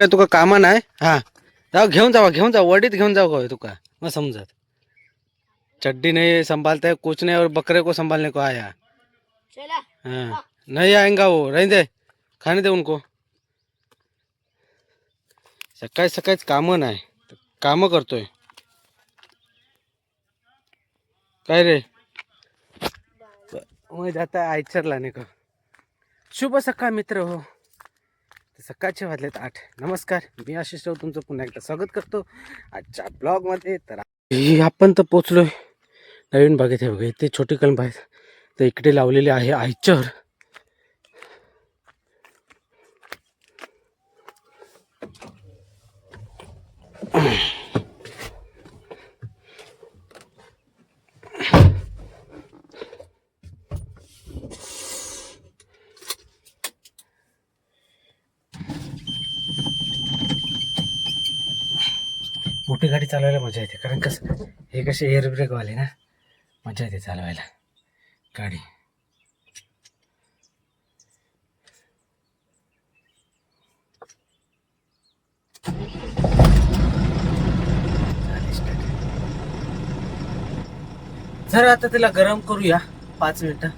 तुका कामा नाही हा जाऊ घेऊन जावा वडीत घेऊन जाऊ गो तुका मग समजत चड्डी नहीं संभालता है कुछ नहीं और बकरे को संभालने को आया हाँ नहीं आएगा वो रहने दे खाने दे उनको सकाळी सकाळीच कामं नाही कामं करतोय काय रे मग जाता आयचरला नाही का शुभ सकाळ मित्र हो सकाळचे वाजलेत 8 नमस्कार मी आशिष राव तुमचं पुन्हा एकदा स्वागत करतो आजच्या ब्लॉगमध्ये तर आपण तर पोचलोय नवीन बागेत आहे बघा इथे छोटी कलम आहेत तर इकडे लावलेली आहे आयचर मोठी गाडी चालवायला मजा येते कारण कसं हे कसे एअर ब्रेकवाले ना मजा येते चालवायला गाडी जर आता तिला गरम करूया 5 मिनिटं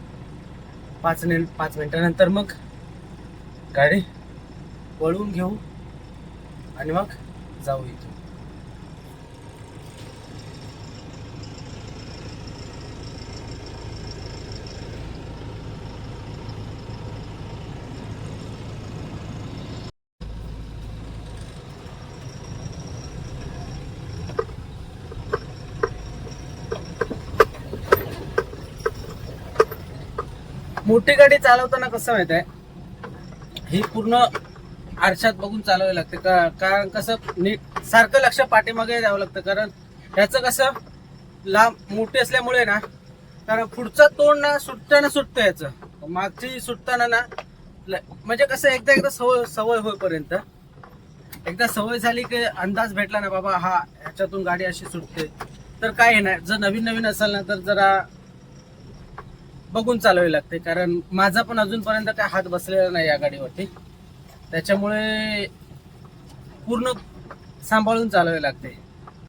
5 मिनिटानंतर मग गाडी वळवून घेऊ आणि मग जाऊ इथून मोठी गाडी चालवताना कसं माहित आहे ही पूर्ण आरशात बघून चालवावी लागते कारण कसं नीट सारखं लक्ष पाठीमागे द्यावं लागतं कारण ह्याचं कसं लांब मोठी असल्यामुळे ना कारण पुढचं तोंड ना सुटतं याचं मागची सुटताना ना म्हणजे कसं एकदा सवय होईपर्यंत एकदा सवय झाली की अंदाज भेटला ना बाबा हा ह्याच्यातून गाडी अशी सुटते तर काय नाही जर नवीन असेल ना तर जरा बघून चालवावी लागते कारण माझा पण अजूनपर्यंत काय हात बसलेला नाही या गाडीवरती त्याच्यामुळे पूर्ण सांभाळून चालवावे लागते